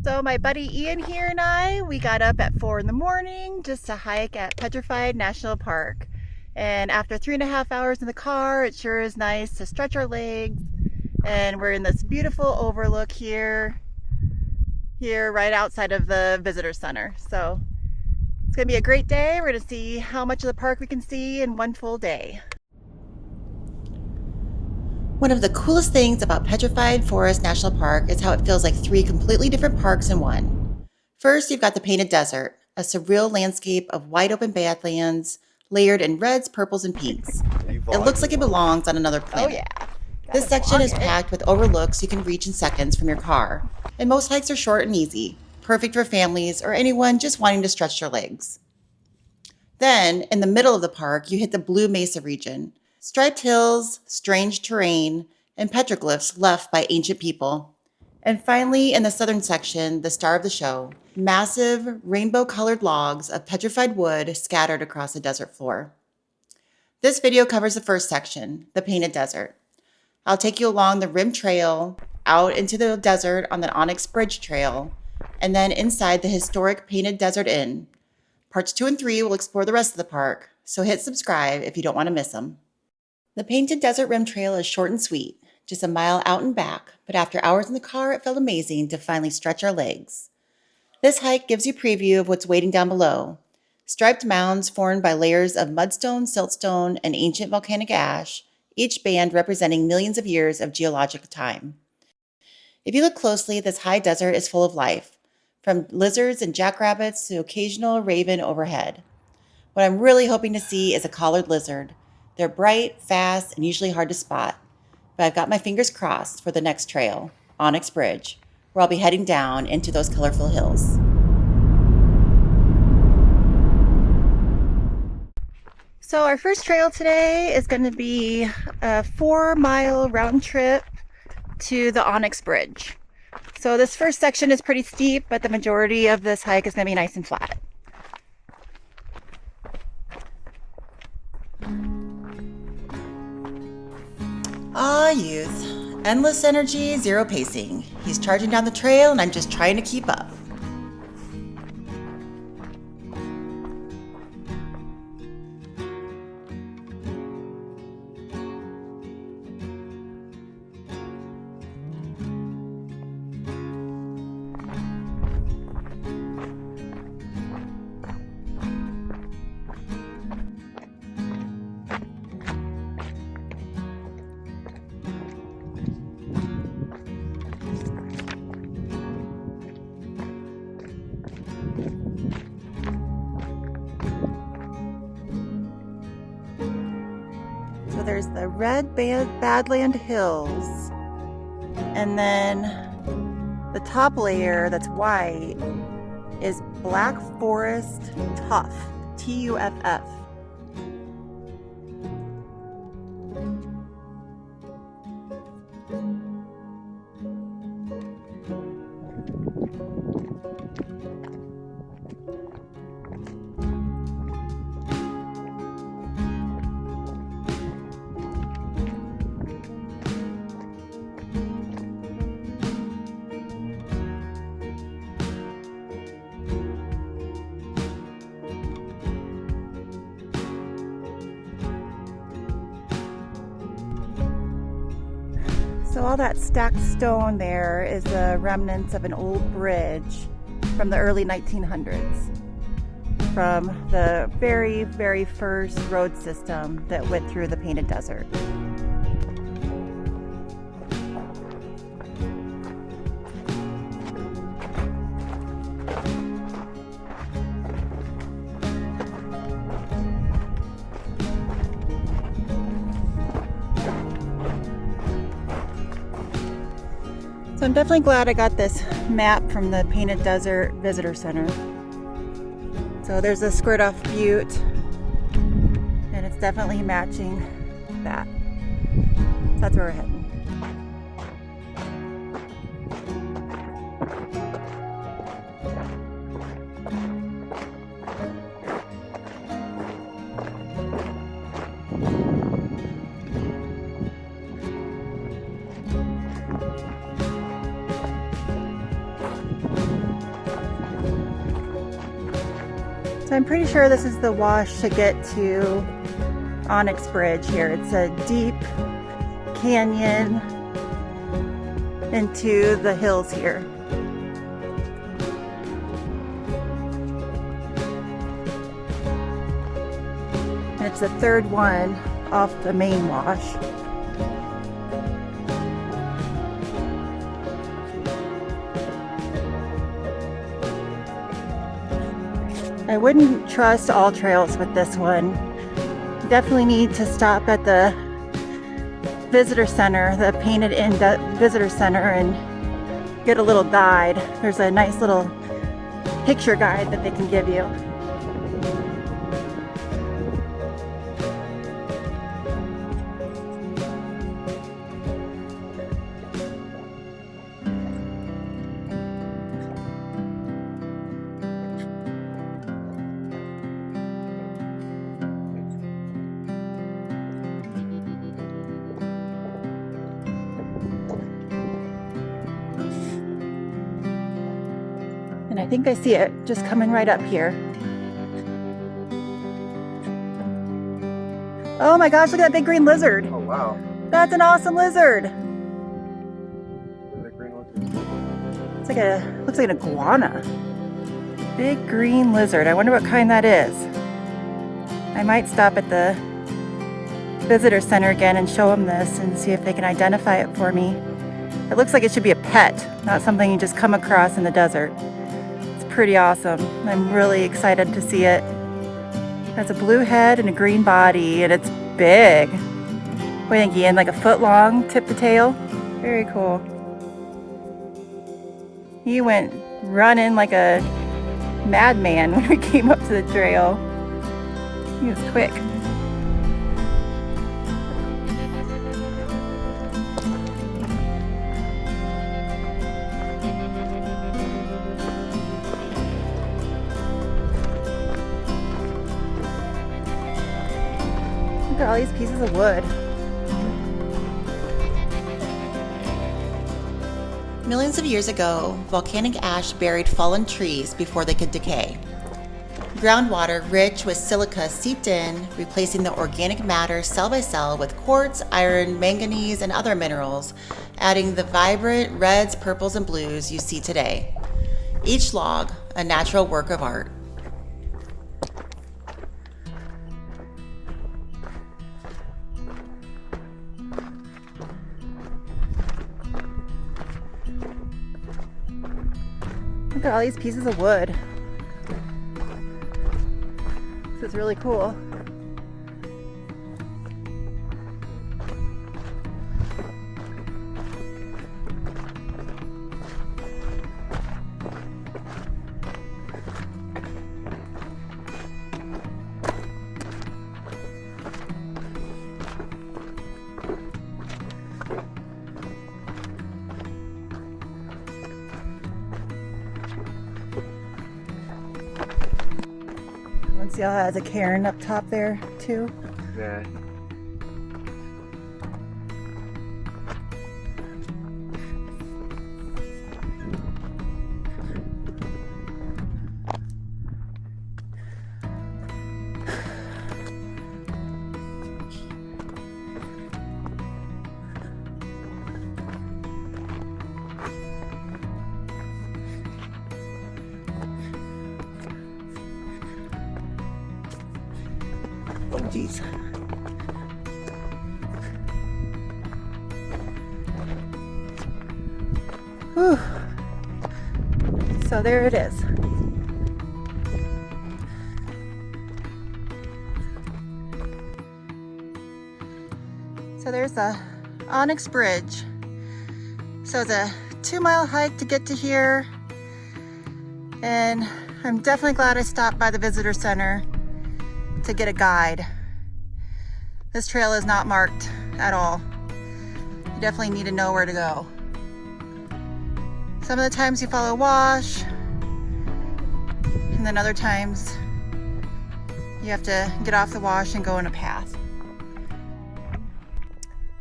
So my buddy Ian here and we got up at 4 in the morning just to hike at Petrified National Park. And after 3.5 hours in the car, it sure is nice to stretch our legs. And we're in this beautiful overlook here right outside of the visitor center. So it's gonna be a great day. We're gonna see how much of the park we can see in one full day. One of the coolest things about Petrified Forest National Park is how it feels like 3 completely different parks in one. First, you've got the Painted Desert, a surreal landscape of wide open badlands layered in reds, purples, and pinks. It looks like it belongs on another planet. Oh yeah. This section is packed with overlooks you can reach in seconds from your car, and most hikes are short and easy, perfect for families or anyone just wanting to stretch their legs. Then, in the middle of the park, you hit the Blue Mesa region. Striped hills, strange terrain, and petroglyphs left by ancient people. And finally, in the southern section, the star of the show, massive rainbow-colored logs of petrified wood scattered across the desert floor. This video covers the first section, the Painted Desert. I'll take you along the Rim Trail, out into the desert on the Onyx Bridge trail, and then inside the historic Painted Desert Inn. Parts 2 and 3 will explore the rest of the park, so hit subscribe if you don't want to miss them. The Painted Desert Rim Trail is short and sweet, just a mile out and back, but after hours in the car, it felt amazing to finally stretch our legs. This hike gives you a preview of what's waiting down below. Striped mounds formed by layers of mudstone, siltstone, and ancient volcanic ash, each band representing millions of years of geologic time. If you look closely, this high desert is full of life, from lizards and jackrabbits to occasional raven overhead. What I'm really hoping to see is a collared lizard. They're bright, fast, and usually hard to spot, but I've got my fingers crossed for the next trail, Onyx Bridge, where I'll be heading down into those colorful hills. So our first trail today is going to be a 4-mile round trip to the Onyx Bridge. So this first section is pretty steep, but the majority of this hike is going to be nice and flat. Ah, youth. Endless energy, zero pacing. He's charging down the trail and I'm just trying to keep up. So there's the red Badland Hills, and then the top layer that's white is Black Forest Tuff, Tuff. So all that stacked stone there is the remnants of an old bridge from the early 1900s, from the very, very first road system that went through the Painted Desert. So I'm definitely glad I got this map from the Painted Desert Visitor Center. So there's a Squirt Off Butte, and it's definitely matching that. So that's where we're heading. So I'm pretty sure this is the wash to get to Onyx Bridge here. It's a deep canyon into the hills here. And it's the third one off the main wash. I wouldn't trust AllTrails with this one. Definitely need to stop at the visitor center, the painted in visitor center, and get a little guide. There's a nice little picture guide that they can give you. And I think I see it just coming right up here. Oh my gosh, look at that big green lizard. Oh wow. That's an awesome lizard. It's like looks like an iguana. Big green lizard. I wonder what kind that is. I might stop at the visitor center again and show them this and see if they can identify it for me. It looks like it should be a pet, not something you just come across in the desert. Pretty awesome. I'm really excited to see it. It has a blue head and a green body, and it's big. What do you think, Ian? Like a foot long, tip to tail? Very cool. He went running like a madman when we came up to the trail. He was quick. Look at all these pieces of wood. Millions of years ago, volcanic ash buried fallen trees before they could decay. Groundwater rich with silica seeped in, replacing the organic matter cell by cell with quartz, iron, manganese, and other minerals, adding the vibrant reds, purples, and blues you see today. Each log, a natural work of art. Look at all these pieces of wood. This is really cool. See how it has a cairn up top there too? Yeah. Oh geez. Whew. So there it is. So there's the Onyx Bridge. So it's a 2-mile hike to get to here. And I'm definitely glad I stopped by the visitor center to get a guide. This trail is not marked at all. You definitely need to know where to go. Some of the times you follow a wash, and then other times you have to get off the wash and go on a path.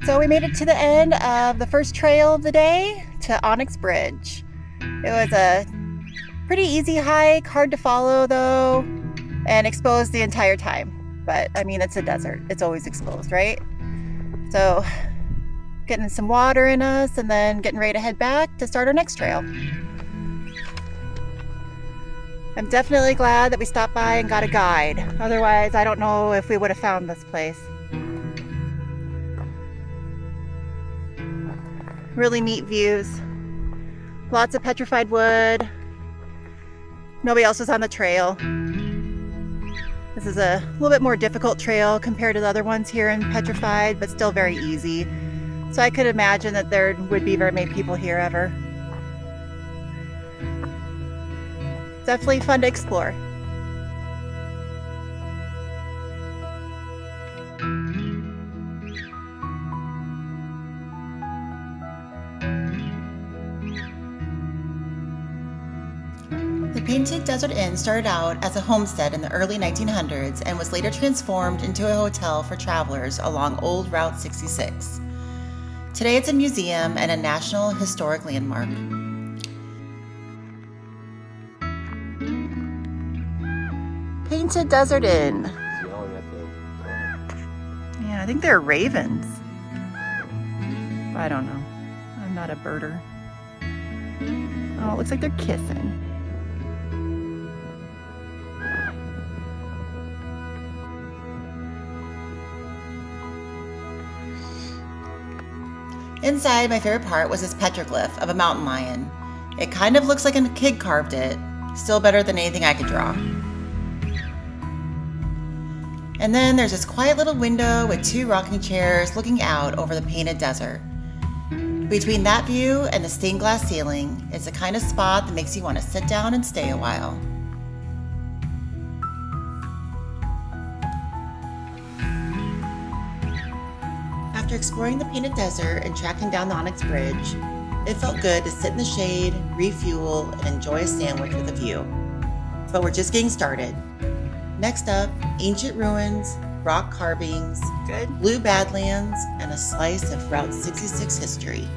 So we made it to the end of the first trail of the day to Onyx Bridge. It was a pretty easy hike, hard to follow though. and exposed the entire time. But I mean, it's a desert. It's always exposed, right? So getting some water in us and then getting ready to head back to start our next trail. I'm definitely glad that we stopped by and got a guide. Otherwise, I don't know if we would have found this place. Really neat views. Lots of petrified wood. Nobody else was on the trail. This is a little bit more difficult trail compared to the other ones here in Petrified, but still very easy. So I could imagine that there would be very many people here ever. Definitely fun to explore. The Painted Desert Inn started out as a homestead in the early 1900s and was later transformed into a hotel for travelers along Old Route 66. Today it's a museum and a National Historic Landmark. Painted Desert Inn. Yeah, I think they're ravens. I don't know. I'm not a birder. Oh, it looks like they're kissing. Inside, my favorite part was this petroglyph of a mountain lion. It kind of looks like a kid carved it. Still better than anything I could draw. And then there's this quiet little window with 2 rocking chairs looking out over the painted desert. Between that view and the stained glass ceiling, it's the kind of spot that makes you want to sit down and stay a while. After exploring the painted desert and tracking down the Onyx Bridge, it felt good to sit in the shade, refuel, and enjoy a sandwich with a view. But we're just getting started. Next up, ancient ruins, rock carvings, Good. blue badlands, and a slice of Route 66 history.